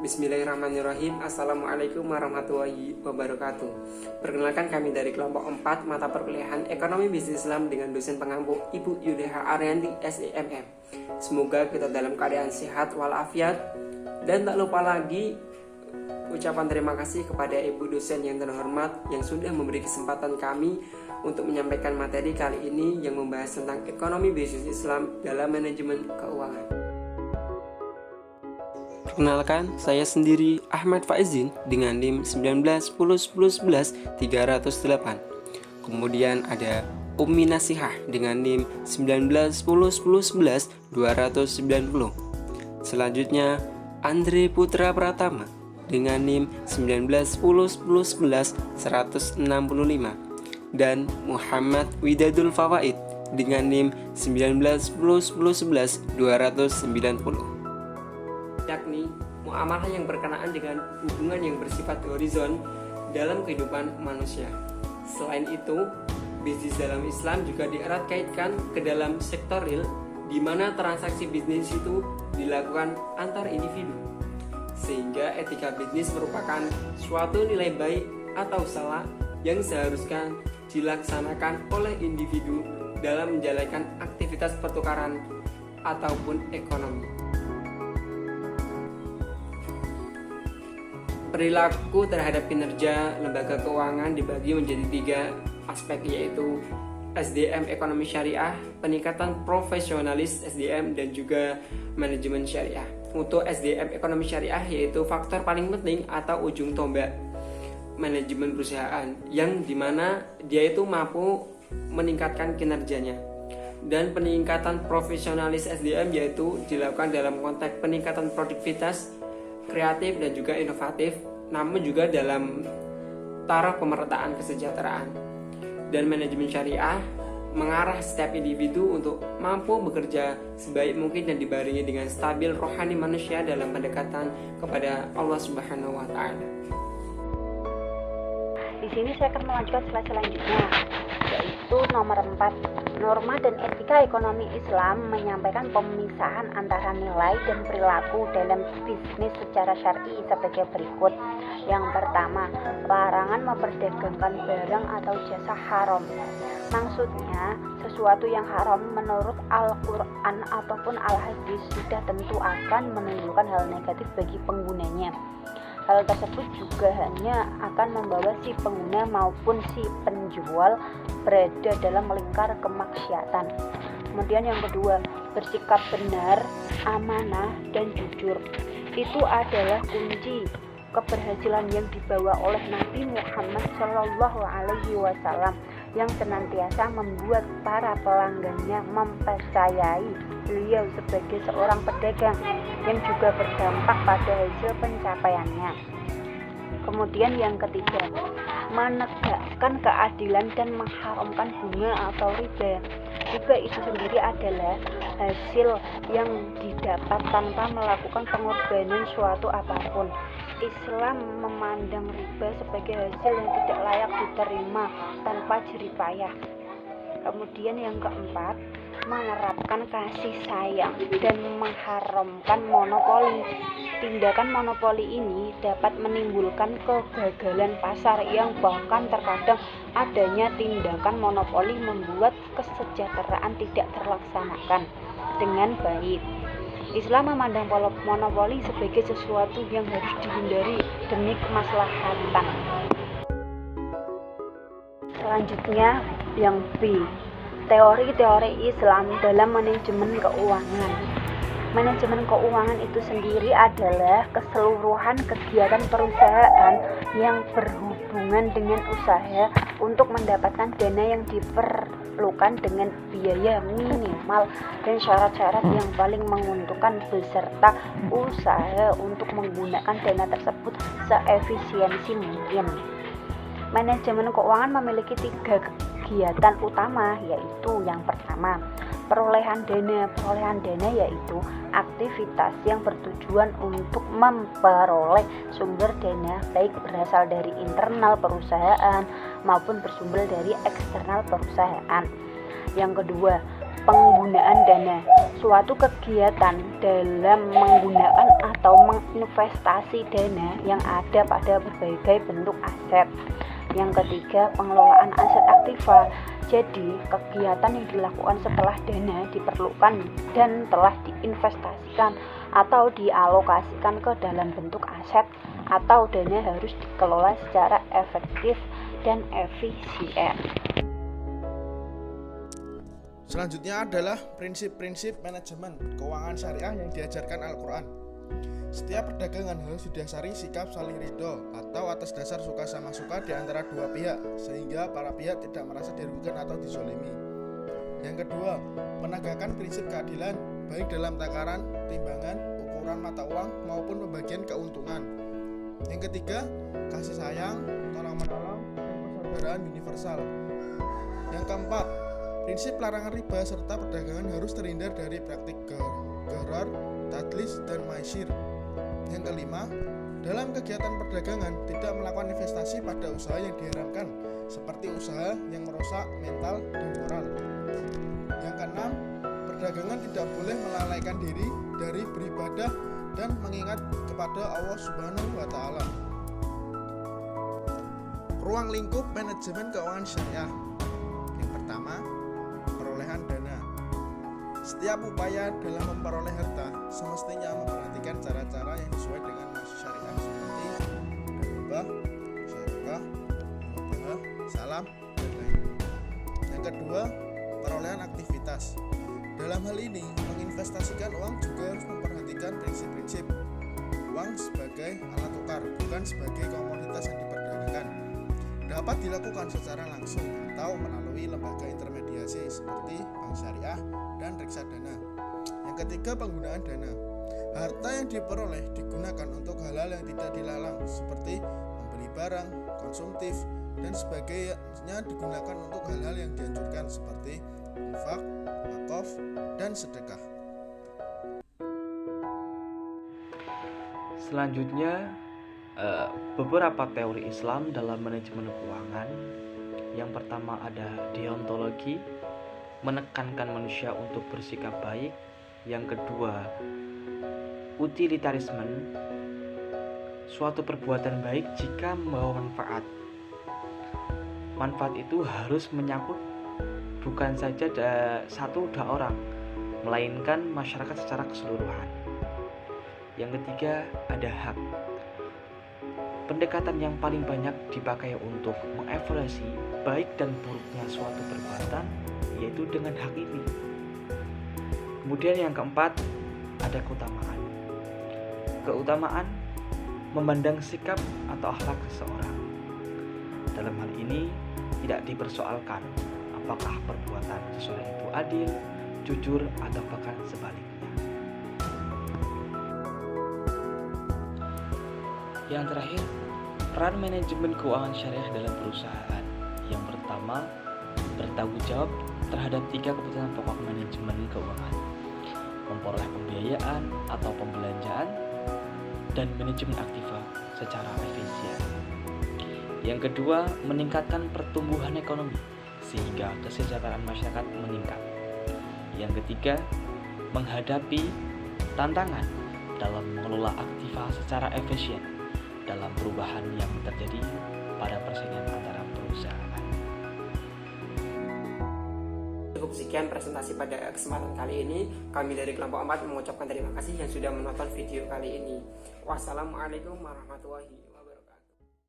Bismillahirrahmanirrahim. Assalamualaikum warahmatullahi wabarakatuh. Perkenalkan, kami dari kelompok 4 mata perkuliahan Ekonomi Bisnis Islam dengan dosen pengampu Ibu Yuleha Arianti SEMM. Semoga kita dalam keadaan sehat walafiat, dan tak lupa lagi ucapan terima kasih kepada Ibu dosen yang terhormat yang sudah memberi kesempatan kami untuk menyampaikan materi kali ini yang membahas tentang ekonomi bisnis Islam dalam manajemen keuangan. Perkenalkan, saya sendiri Ahmad Faizin dengan NIM 1910111308. Kemudian ada Ummi Nasihah dengan NIM 1910111290. Selanjutnya Andre Putra Pratama dengan NIM 1910111165 dan Muhammad Widadul Fawaid dengan NIM 1910111290, yakni muamalah yang berkenaan dengan hubungan yang bersifat horizon dalam kehidupan manusia. Selain itu, bisnis dalam Islam juga dierat kaitkan ke dalam sektor real, di mana transaksi bisnis itu dilakukan antar individu, sehingga etika bisnis merupakan suatu nilai baik atau salah yang seharusnya dilaksanakan oleh individu dalam menjalankan aktivitas pertukaran ataupun ekonomi. Perilaku terhadap kinerja lembaga keuangan dibagi menjadi 3 aspek, yaitu SDM ekonomi syariah, peningkatan profesionalis SDM, dan juga manajemen syariah. Untuk SDM ekonomi syariah yaitu faktor paling penting atau ujung tombak manajemen perusahaan, yang dimana dia itu mampu meningkatkan kinerjanya. Dan peningkatan profesionalis SDM yaitu dilakukan dalam konteks peningkatan produktivitas, kreatif dan juga inovatif, namun juga dalam taraf pemerataan kesejahteraan. Dan manajemen syariah mengarah setiap individu untuk mampu bekerja sebaik mungkin dan dibarengi dengan stabil rohani manusia dalam pendekatan kepada Allah Subhanahu wa taala. Di sini saya akan melanjutkan slide selanjutnya, yaitu nomor 4. Norma dan etika ekonomi Islam menyampaikan pemisahan antara nilai dan perilaku dalam bisnis secara syar'i sebagai berikut. Yang pertama, larangan memperdagangkan barang atau jasa haram. Maksudnya, sesuatu yang haram menurut Al-Quran ataupun Al-Hadis sudah tentu akan menimbulkan hal negatif bagi penggunanya. Hal tersebut juga hanya akan membawa si pengguna maupun si penjual berada dalam lingkar kemaksiatan. Kemudian yang kedua, bersikap benar, amanah, dan jujur. Itu adalah kunci keberhasilan yang dibawa oleh Nabi Muhammad SAW yang senantiasa membuat para pelanggannya mempercayai beliau sebagai seorang pedagang yang juga berdampak pada hasil pencapaiannya. Kemudian yang ketiga, menegakkan keadilan dan mengharamkan bunga atau riba. Riba itu sendiri adalah hasil yang didapat tanpa melakukan pengorbanan suatu apapun. Islam memandang riba sebagai hasil yang tidak layak diterima tanpa jerih payah. Kemudian yang keempat, menerapkan kasih sayang dan mengharamkan monopoli. Tindakan monopoli ini dapat menimbulkan kegagalan pasar yang bahkan terkadang adanya tindakan monopoli membuat kesejahteraan tidak terlaksanakan dengan baik. Islam memandang monopoli sebagai sesuatu yang harus dihindari demi kemaslahatan. Selanjutnya yang B, teori-teori Islam dalam manajemen keuangan. Manajemen keuangan itu sendiri adalah keseluruhan kegiatan perusahaan yang berhubungan dengan usaha untuk mendapatkan dana yang diperlukan dengan biaya minimal dan syarat-syarat yang paling menguntungkan beserta usaha untuk menggunakan dana tersebut seefisiensi mungkin. Manajemen keuangan memiliki 3 kegiatan utama, yaitu yang pertama, perolehan dana. Perolehan dana yaitu aktivitas yang bertujuan untuk memperoleh sumber dana baik berasal dari internal perusahaan maupun bersumber dari eksternal perusahaan. Yang kedua, penggunaan dana. Suatu kegiatan dalam menggunakan atau menginvestasi dana yang ada pada berbagai bentuk aset. Yang ketiga, pengelolaan aset aktiva. Jadi, kegiatan yang dilakukan setelah dana diperlukan dan telah diinvestasikan atau dialokasikan ke dalam bentuk aset atau dana harus dikelola secara efektif dan efisien. Selanjutnya adalah prinsip-prinsip manajemen keuangan syariah yang diajarkan Al-Quran. Setiap perdagangan harus didasari sikap saling ridho atau atas dasar suka sama suka di antara dua pihak, sehingga para pihak tidak merasa dirugikan atau dizolimi. Yang kedua, menegakkan prinsip keadilan baik dalam takaran, timbangan, ukuran mata uang maupun pembagian keuntungan. Yang ketiga, kasih sayang, tolong-menolong, dan persaudaraan universal. Yang keempat, prinsip larangan riba serta perdagangan harus terhindar dari praktik gharar, tadlis, dan maisir. Yang kelima, dalam kegiatan perdagangan tidak melakukan investasi pada usaha yang diharamkan, seperti usaha yang merusak mental dan moral. Yang keenam, perdagangan tidak boleh melalaikan diri dari beribadah dan mengingat kepada Allah Subhanahu wa Ta'ala. Ruang lingkup manajemen keuangan syariah. Yang pertama, perolehan dana. Setiap upaya dalam memperoleh harta semestinya memperhatikan cara-cara yang sesuai dengan nasihat syariah seperti riba, sedekah, mubah, salam, dan lain-lain. Yang kedua, perolehan aktivitas. Dalam hal ini, menginvestasikan uang juga harus memperhatikan prinsip-prinsip. Uang sebagai alat tukar, bukan sebagai komoditas yang diperdagangkan. Dapat dilakukan secara langsung atau melalui lembaga intermediasi seperti bank syariah dan reksadana. Yang ketiga, penggunaan dana. Harta yang diperoleh digunakan untuk hal-hal yang tidak dilarang seperti membeli barang, konsumtif, dan sebagainya digunakan untuk hal-hal yang dianjurkan seperti infak, wakaf, dan sedekah. Selanjutnya, beberapa teori Islam dalam manajemen keuangan. Yang pertama ada deontologi, menekankan manusia untuk bersikap baik. Yang kedua, utilitarisme, suatu perbuatan baik jika membawa manfaat. Manfaat itu harus menyangkut bukan saja satu dua orang, melainkan masyarakat secara keseluruhan. Yang ketiga ada hak. Pendekatan yang paling banyak dipakai untuk mengevaluasi baik dan buruknya suatu perbuatan yaitu dengan hak ini. Kemudian yang keempat ada keutamaan. Keutamaan memandang sikap atau akhlak seseorang. Dalam hal ini tidak dipersoalkan apakah perbuatan seseorang itu adil, jujur, atau bahkan sebaliknya. Yang terakhir, peran manajemen keuangan syariah dalam perusahaan. Yang pertama, bertanggung jawab terhadap 3 kebutuhan pokok manajemen keuangan: memperoleh pembiayaan atau pembelanjaan dan manajemen aktiva secara efisien. Yang kedua, meningkatkan pertumbuhan ekonomi sehingga kesejahteraan masyarakat meningkat. Yang ketiga, menghadapi tantangan dalam mengelola aktiva secara efisien dalam perubahan yang terjadi pada persaingan antara perusahaan. Cukup sekian presentasi pada kesempatan kali ini. Kami dari kelompok 4 mengucapkan terima kasih yang sudah menonton video kali ini. Wassalamualaikum warahmatullahi wabarakatuh.